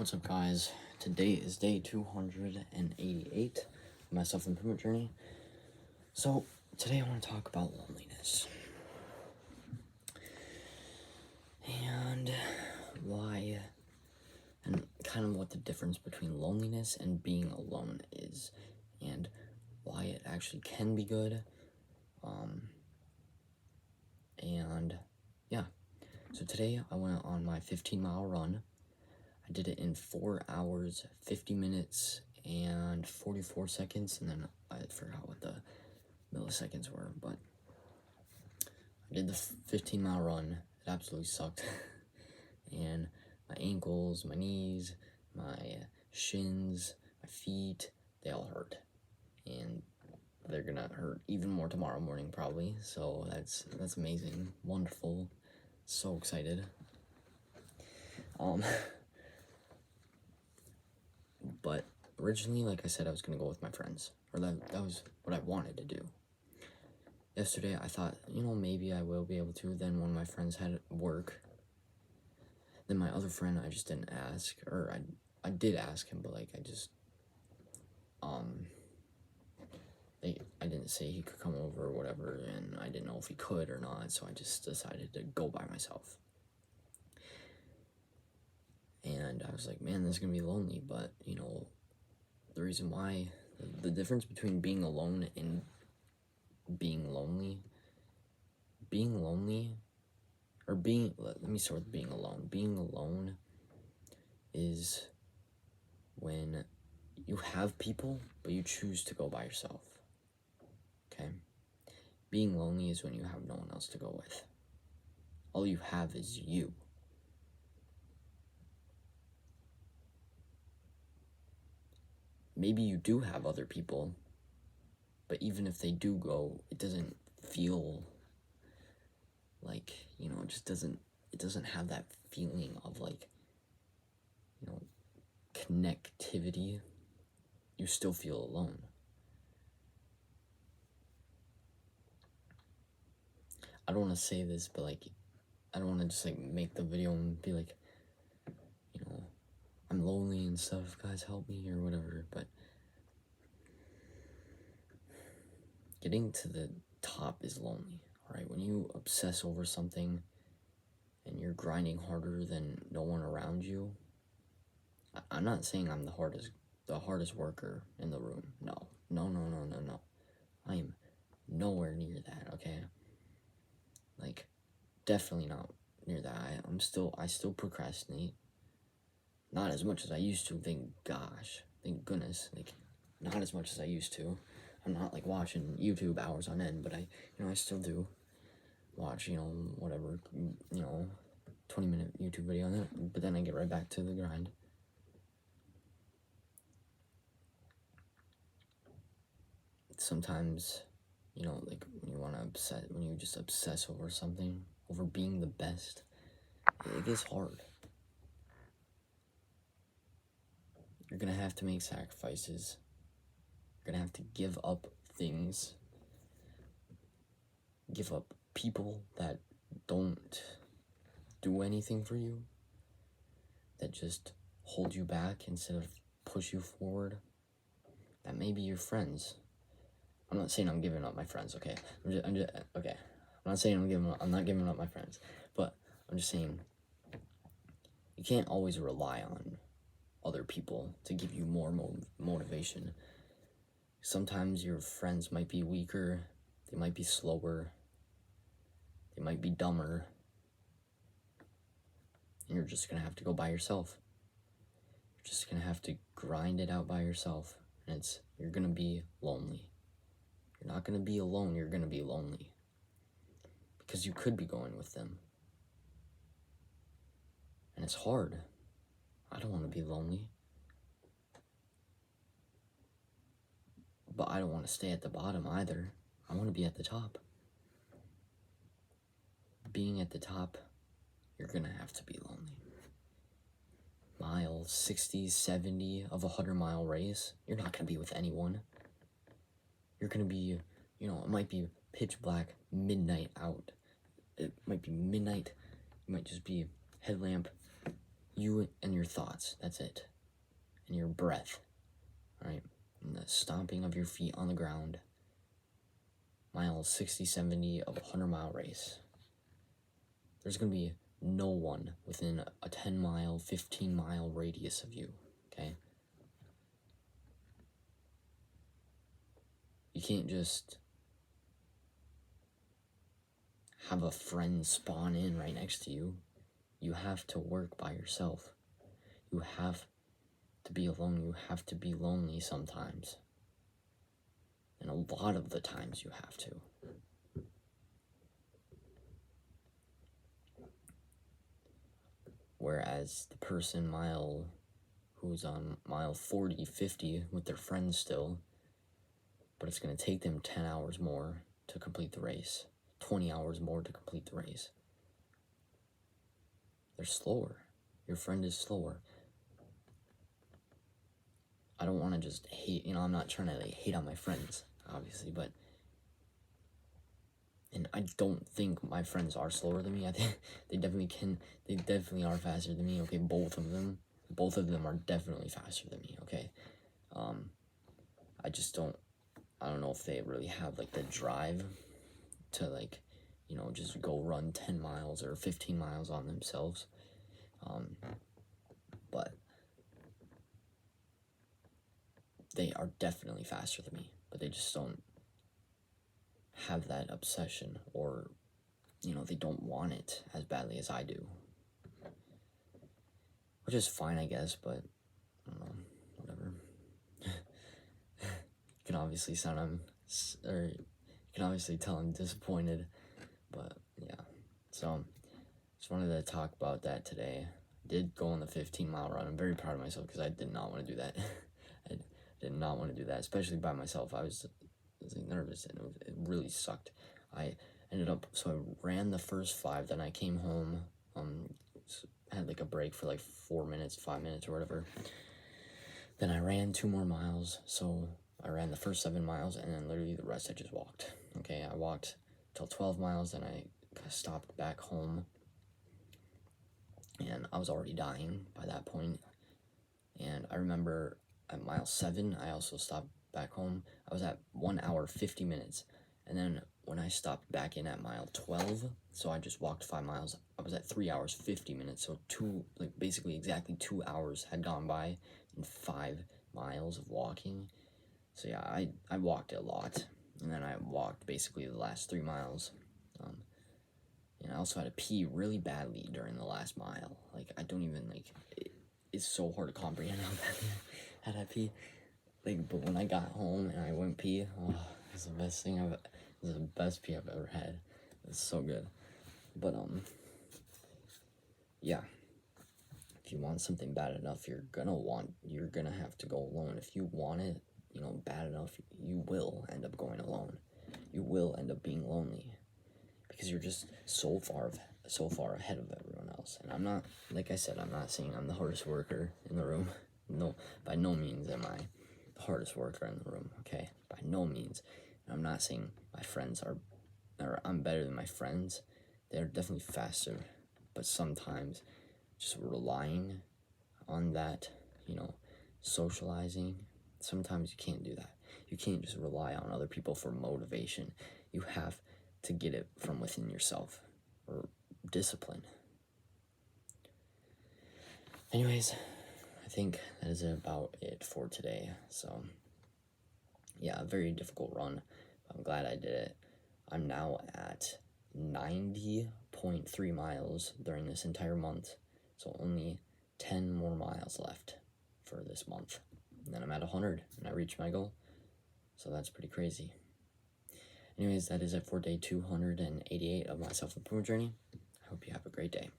What's up, guys? Today is day 288 of my self-improvement journey. So today I want to talk about loneliness and why, and kind of what the difference between loneliness and being alone is, and why it actually can be good. And yeah, so today I went on my 15-mile run. I did it in 4 hours, 50 minutes, and 44 seconds, and then I forgot what the milliseconds were, but I did the 15-mile run. It absolutely sucked. And my ankles, my knees, my shins, my feet, they all hurt. And they're gonna hurt even more tomorrow morning probably, so that's amazing, wonderful, so excited. But originally, like I said, I was gonna go with my friends, or that was what I wanted to do. Yesterday, I thought, maybe I will be able to. Then one of my friends had work. Then my other friend, I just didn't ask, or I did ask him, but I didn't say he could come over or whatever, and I didn't know if he could or not, so I just decided to go by myself. And I was like, man, this is gonna be lonely, but the reason why, the difference between being alone and being lonely, let me start with being alone. Being alone is when you have people, but you choose to go by yourself, okay? Being lonely is when you have no one else to go with. All you have is you. Maybe you do have other people, but even if they do go, it doesn't feel like, it doesn't have that feeling of connectivity. You still feel alone. I don't want to say this, but I don't want to just make the video and be like, I'm lonely and stuff, guys help me or whatever, but getting to the top is lonely, alright? When you obsess over something and you're grinding harder than no one around you, I'm not saying I'm the hardest worker in the room. No. I am nowhere near that, okay? Definitely not near that. I still procrastinate. Not as much as I used to, thank goodness. Not as much as I used to. I'm not watching YouTube hours on end, but I still do watch, whatever, 20-minute YouTube video on that, but then I get right back to the grind. Sometimes, when you just obsess over something, over being the best, it gets hard. You're gonna have to make sacrifices. You're gonna have to give up things. Give up people that don't do anything for you, that just hold you back instead of push you forward. That may be your friends. I'm not saying I'm giving up my friends, okay? Okay. I'm not giving up my friends, but I'm just saying you can't always rely on other people to give you more motivation. Sometimes your friends might be weaker, they might be slower, they might be dumber, and you're just gonna have to go by yourself. You're just gonna have to grind it out by yourself, and you're gonna be lonely. You're not gonna be alone, you're gonna be lonely. Because you could be going with them. And it's hard. I don't want to be lonely. But I don't want to stay at the bottom either. I want to be at the top. Being at the top, you're going to have to be lonely. Mile 60, 70 of a 100-mile race, you're not going to be with anyone. You're going to be, it might be pitch black, midnight out. It might be midnight. It might just be headlamp, You and your thoughts, that's it. And your breath, right? And the stomping of your feet on the ground. Miles 60, 70 of a 100-mile race. There's going to be no one within a 10-mile, 15-mile radius of you, okay? You can't just have a friend spawn in right next to you. You have to work by yourself. You have to be alone. You have to be lonely sometimes. And a lot of the times you have to. Whereas the person who's on mile 40, 50 with their friends still, but it's going to take them 10 hours more to complete the race, 20 hours more to complete the race. They're slower. Your friend is slower. I don't want to just hate, I'm not trying to hate on my friends, obviously, and I don't think my friends are slower than me. I think they definitely are faster than me, okay, both of them are definitely faster than me, okay. I don't know if they really have, the drive to, just go run 10 miles or 15 miles on themselves, but they are definitely faster than me, but they just don't have that obsession, or, they don't want it as badly as I do, which is fine, I guess, but, I don't know, whatever. You can obviously tell I'm disappointed, but, yeah, so, just wanted to talk about that today. I did go on the 15-mile run. I'm very proud of myself, because I did not want to do that. I did not want to do that, especially by myself. I was nervous, and it really sucked. I ran the first 5, then I came home, had a break for 4 minutes, 5 minutes, or whatever. Then I ran 2 more miles, so I ran the first 7 miles, and then literally the rest I just walked. Okay, I walked till 12 miles, then I stopped back home, and I was already dying by that point. And I remember at mile 7, I also stopped back home. I was at 1 hour 50 minutes, and then when I stopped back in at mile 12, so I just walked 5 miles, I was at 3 hours 50 minutes, so basically exactly 2 hours had gone by in 5 miles of walking. So yeah, I walked a lot, and then I walked basically the last 3 miles, and I also had to pee really badly during the last mile. I don't even, it's so hard to comprehend how badly I had to pee. But when I got home and I went pee, oh, it's the best thing it's the best pee I've ever had. It's so good. But, yeah. If you want something bad enough, you're gonna have to go alone. If you want it, bad enough, you will end up going alone. You will end up being lonely, because you're just so far ahead of everyone else. And I'm not, like I said, I'm not saying I'm the hardest worker in the room. No, by no means am I the hardest worker in the room, okay? By no means. And I'm not saying my friends or I'm better than my friends. They're definitely faster, but sometimes just relying on that, socializing, sometimes you can't do that. You can't just rely on other people for motivation. You have to get it from within yourself, or discipline. Anyways, I think that is about it for today. So, yeah, a very difficult run. I'm glad I did it. I'm now at 90.3 miles during this entire month, so only 10 more miles left for this month. And then I'm at 100, and I reached my goal. So that's pretty crazy. Anyways, that is it for day 288 of my self-improvement journey. I hope you have a great day.